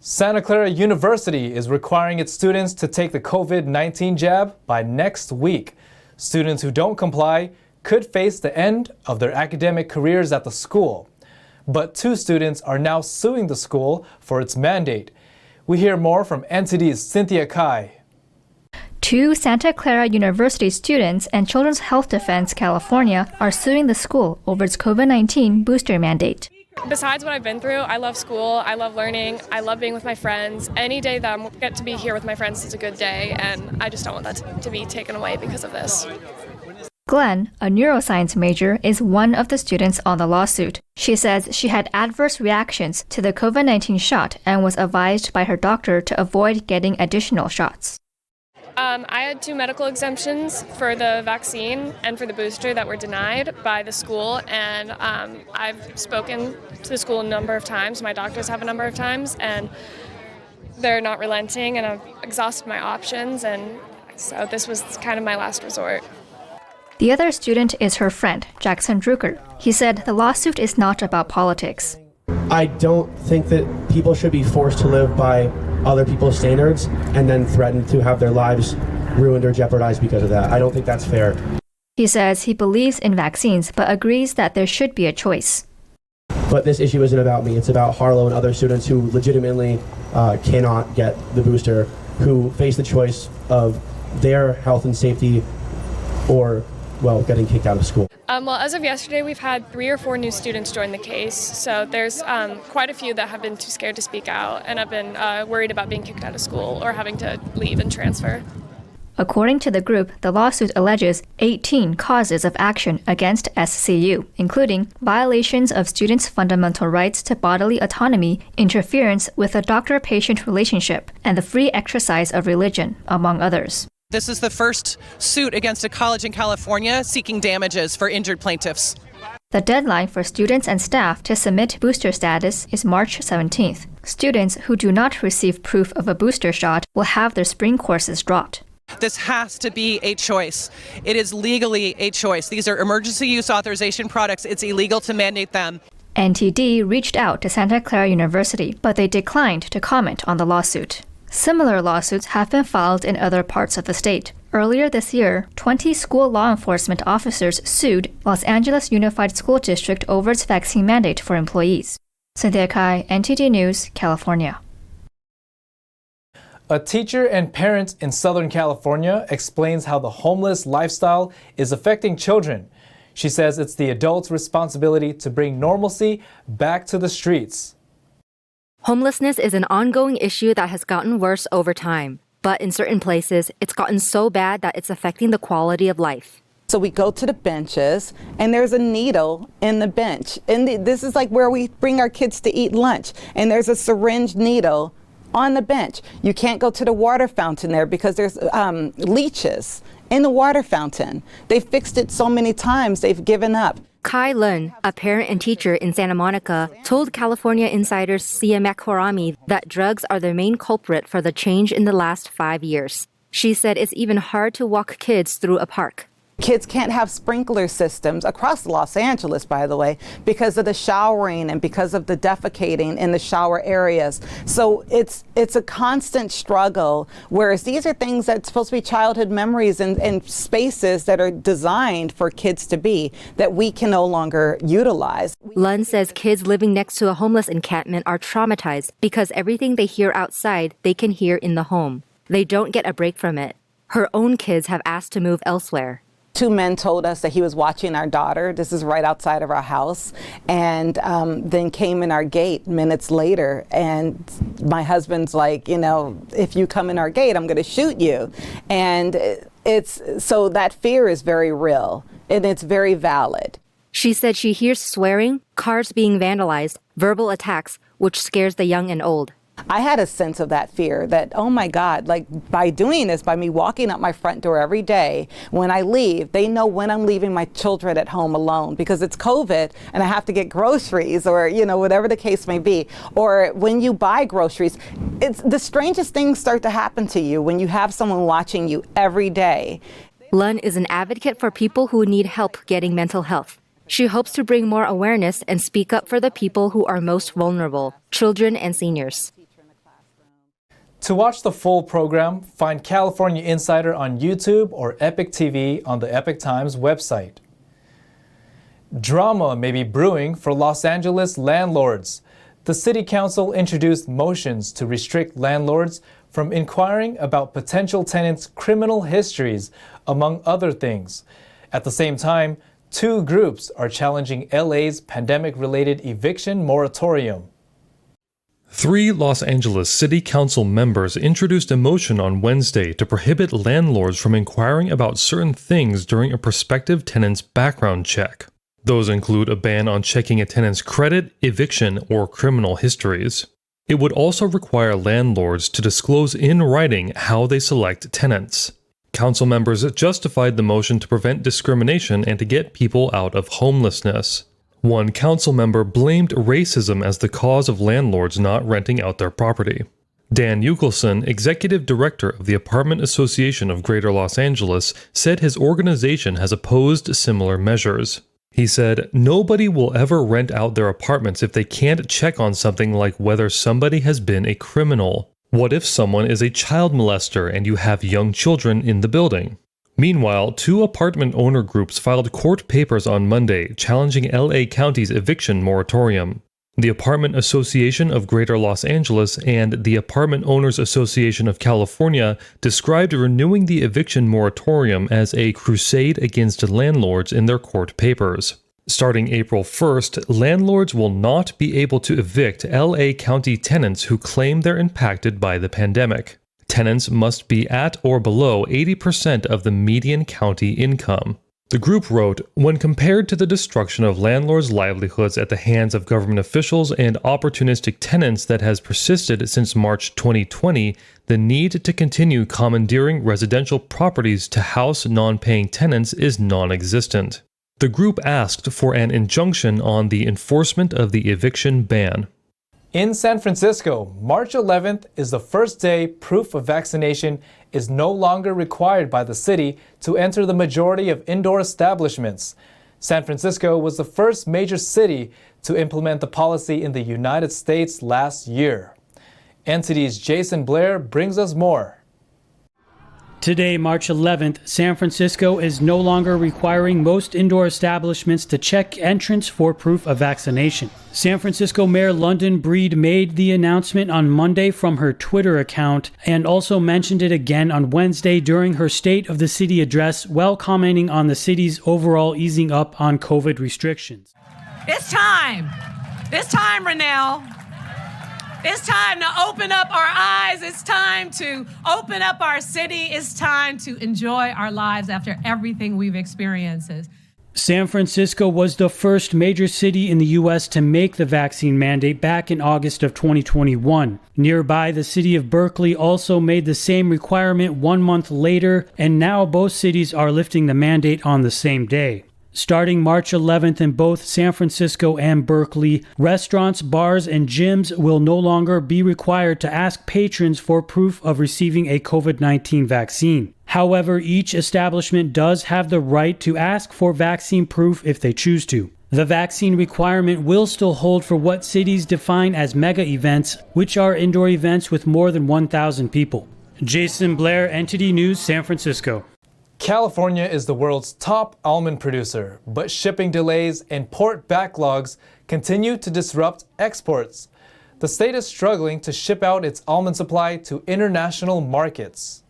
Santa Clara University is requiring its students to take the COVID-19 jab by next week. Students who don't comply could face the end of their academic careers at the school. But 2 students are now suing the school for its mandate. We hear more from NTD's Cynthia Kai. 2 Santa Clara University students and Children's Health Defense California are suing the school over its COVID-19 booster mandate. Besides what I've been through, I love school, I love learning, I love being with my friends. Any day that I get to be here with my friends is a good day, and I just don't want that to be taken away because of this. Glenn, a neuroscience major, is one of the students on the lawsuit. She says she had adverse reactions to the COVID-19 shot and was advised by her doctor to avoid getting additional shots. I had 2 medical exemptions for the vaccine and for the booster that were denied by the school, and I've spoken to the school a number of times. My doctors have a number of times, and they're not relenting, and I've exhausted my options, and so this was kind of my last resort. The other student is her friend, Jackson Drucker. He said the lawsuit is not about politics. I don't think that people should be forced to live by other people's standards and then threaten to have their lives ruined or jeopardized because of that. I don't think that's fair. He says he believes in vaccines but agrees that there should be a choice. But this issue isn't about me. It's about Harlow and other students who legitimately cannot get the booster, who face the choice of their health and safety or, well, getting kicked out of school. Well, as of yesterday, we've had 3 or 4 new students join the case, so there's quite a few that have been too scared to speak out and have been worried about being kicked out of school or having to leave and transfer. According to the group, the lawsuit alleges 18 causes of action against SCU, including violations of students' fundamental rights to bodily autonomy, interference with a doctor-patient relationship, and the free exercise of religion, among others. This is the first suit against a college in California seeking damages for injured plaintiffs. The deadline for students and staff to submit booster status is March 17th. Students who do not receive proof of a booster shot will have their spring courses dropped. This has to be a choice. It is legally a choice. These are emergency use authorization products. It's illegal to mandate them. NTD reached out to Santa Clara University, but they declined to comment on the lawsuit. Similar lawsuits have been filed in other parts of the state. Earlier this year, 20 school law enforcement officers sued Los Angeles Unified School District over its vaccine mandate for employees. Cynthia Kai, NTD News, California. A teacher and parent in Southern California explains how the homeless lifestyle is affecting children. She says it's the adults' responsibility to bring normalcy back to the streets. Homelessness is an ongoing issue that has gotten worse over time. But in certain places, it's gotten so bad that it's affecting the quality of life. So we go to the benches, and there's a needle in the bench. And this is like where we bring our kids to eat lunch, and there's a syringe needle on the bench. You can't go to the water fountain there because there's leeches in the water fountain. They've fixed it so many times, they've given up. Kai Lun, a parent and teacher in Santa Monica, told California Insider Sia Makhorami that drugs are the main culprit for the change in the last 5 years. She said it's even hard to walk kids through a park. Kids can't have sprinkler systems across Los Angeles, by the way, because of the showering and because of the defecating in the shower areas. So it's a constant struggle, whereas these are things that's supposed to be childhood memories and spaces that are designed for kids to be, that we can no longer utilize. Lun says kids living next to a homeless encampment are traumatized because everything they hear outside, they can hear in the home. They don't get a break from it. Her own kids have asked to move elsewhere. 2 men told us that he was watching our daughter. This is right outside of our house, and then came in our gate minutes later, and my husband's like, you know, if you come in our gate, I'm going to shoot you. And so that fear is very real, and it's very valid. She said she hears swearing, cars being vandalized, verbal attacks, which scares the young and old. I had a sense of that fear that, oh my God, like by doing this, by me walking up my front door every day, when I leave, they know when I'm leaving my children at home alone because it's COVID and I have to get groceries or, you know, whatever the case may be. Or when you buy groceries, it's the strangest things start to happen to you when you have someone watching you every day. Lun is an advocate for people who need help getting mental health. She hopes to bring more awareness and speak up for the people who are most vulnerable, children and seniors. To watch the full program, find California Insider on YouTube or Epic TV on the Epic Times website. Drama may be brewing for Los Angeles landlords. The City Council introduced motions to restrict landlords from inquiring about potential tenants' criminal histories, among other things. At the same time, two groups are challenging LA's pandemic-related eviction moratorium. 3 Los Angeles City Council members introduced a motion on Wednesday to prohibit landlords from inquiring about certain things during a prospective tenant's background check. Those include a ban on checking a tenant's credit, eviction, or criminal histories. It would also require landlords to disclose in writing how they select tenants. Council members justified the motion to prevent discrimination and to get people out of homelessness. One council member blamed racism as the cause of landlords not renting out their property. Dan Ukelson, executive director of the Apartment Association of Greater Los Angeles, said his organization has opposed similar measures. He said, "Nobody will ever rent out their apartments if they can't check on something like whether somebody has been a criminal. What if someone is a child molester and you have young children in the building?" Meanwhile, 2 apartment owner groups filed court papers on Monday challenging LA County's eviction moratorium. The Apartment Association of Greater Los Angeles and the Apartment Owners Association of California described renewing the eviction moratorium as a crusade against landlords in their court papers. Starting April 1st, landlords will not be able to evict LA County tenants who claim they're impacted by the pandemic. Tenants must be at or below 80% of the median county income. The group wrote, "When compared to the destruction of landlords' livelihoods at the hands of government officials and opportunistic tenants that has persisted since March 2020, the need to continue commandeering residential properties to house non-paying tenants is non-existent." The group asked for an injunction on the enforcement of the eviction ban. In San Francisco, March 11th is the first day proof of vaccination is no longer required by the city to enter the majority of indoor establishments. San Francisco was the first major city to implement the policy in the United States last year. NTD's Jason Blair brings us more. Today, March 11th, San Francisco is no longer requiring most indoor establishments to check entrance for proof of vaccination. San Francisco Mayor London Breed made the announcement on Monday from her Twitter account and also mentioned it again on Wednesday during her State of the City address while commenting on the city's overall easing up on COVID restrictions. It's time. It's time, Renelle. It's time to open up our eyes. It's time to open up our city. It's time to enjoy our lives after everything we've experienced. San Francisco was the first major city in the U.S. to make the vaccine mandate back in August of 2021. Nearby, the city of Berkeley also made the same requirement 1 month later, and now both cities are lifting the mandate on the same day. Starting March 11th in both San Francisco and Berkeley, restaurants, bars, and gyms will no longer be required to ask patrons for proof of receiving a COVID-19 vaccine. However, each establishment does have the right to ask for vaccine proof if they choose to. The vaccine requirement will still hold for what cities define as mega events, which are indoor events with more than 1,000 people. Jason Blair, NTD News, San Francisco. California is the world's top almond producer, but shipping delays and port backlogs continue to disrupt exports. The state is struggling to ship out its almond supply to international markets.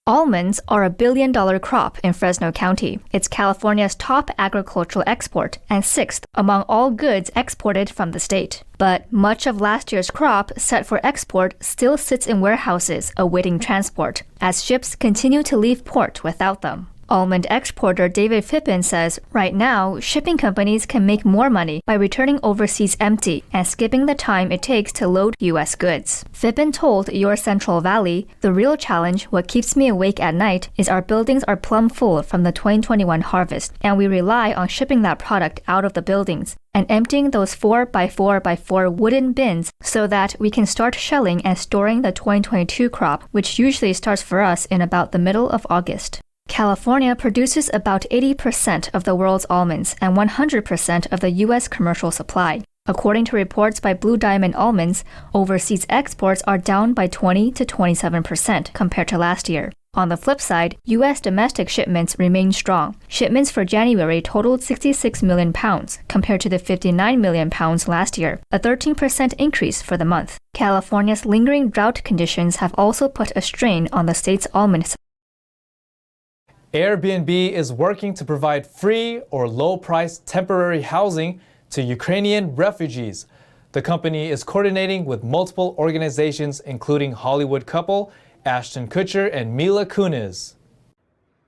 Almonds are a billion-dollar crop in Fresno County. It's California's top agricultural export and 6th among all goods exported from the state. But much of last year's crop set for export still sits in warehouses awaiting transport as ships continue to leave port without them. Almond exporter David Phippen says right now, shipping companies can make more money by returning overseas empty and skipping the time it takes to load U.S. goods. Phippen told Your Central Valley, "The real challenge, what keeps me awake at night, is our buildings are plumb full from the 2021 harvest, and we rely on shipping that product out of the buildings and emptying those 4x4x4 wooden bins so that we can start shelling and storing the 2022 crop, which usually starts for us in about the middle of August." California produces about 80% of the world's almonds and 100% of the U.S. commercial supply. According to reports by Blue Diamond Almonds, overseas exports are down by 20 to 27% compared to last year. On the flip side, U.S. domestic shipments remain strong. Shipments for January totaled 66 million pounds, compared to the 59 million pounds last year, a 13% increase for the month. California's lingering drought conditions have also put a strain on the state's almond supply. Airbnb is working to provide free or low-priced temporary housing to Ukrainian refugees. The company is coordinating with multiple organizations, including Hollywood couple Ashton Kutcher and Mila Kunis.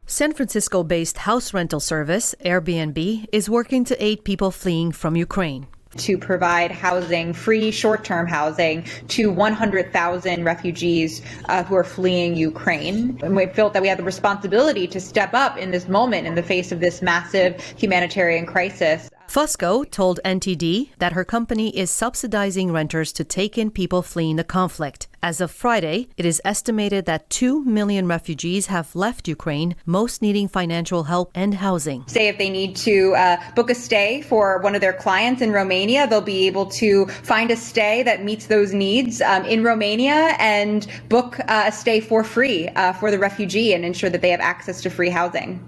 San Francisco-based house rental service Airbnb is working to aid people fleeing from Ukraine. To provide housing, free short-term housing, to 100,000 refugees who are fleeing Ukraine. And we felt that we had the responsibility to step up in this moment in the face of this massive humanitarian crisis. Fusco told NTD that her company is subsidizing renters to take in people fleeing the conflict. As of Friday, it is estimated that 2 million refugees have left Ukraine, most needing financial help and housing. Say if they need to book a stay for one of their clients in Romania, they'll be able to find a stay that meets those needs in Romania and book a stay for free for the refugee and ensure that they have access to free housing.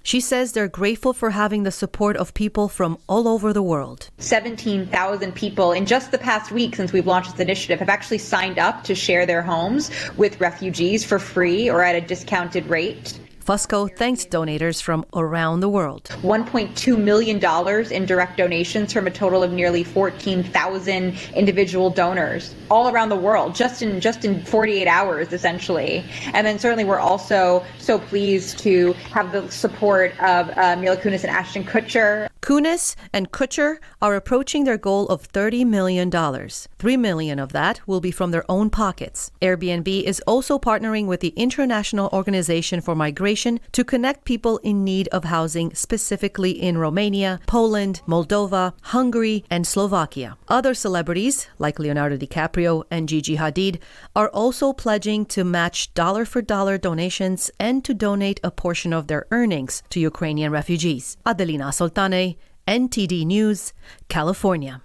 She says they're grateful for having the support of people from all over the world. 17,000 people in just the past week since we've launched this initiative have actually signed up to share their homes with refugees for free or at a discounted rate. Fusco thanks donators from around the world. $1.2 million in direct donations from a total of nearly 14,000 individual donors all around the world, just in 48 hours, essentially. And then certainly we're also so pleased to have the support of Mila Kunis and Ashton Kutcher. Kunis and Kutcher are approaching their goal of $30 million. $3 million of that will be from their own pockets. Airbnb is also partnering with the International Organization for Migration to connect people in need of housing, specifically in Romania, Poland, Moldova, Hungary, and Slovakia. Other celebrities, like Leonardo DiCaprio and Gigi Hadid, are also pledging to match dollar-for-dollar donations and to donate a portion of their earnings to Ukrainian refugees. Adelina Soltane, NTD News, California.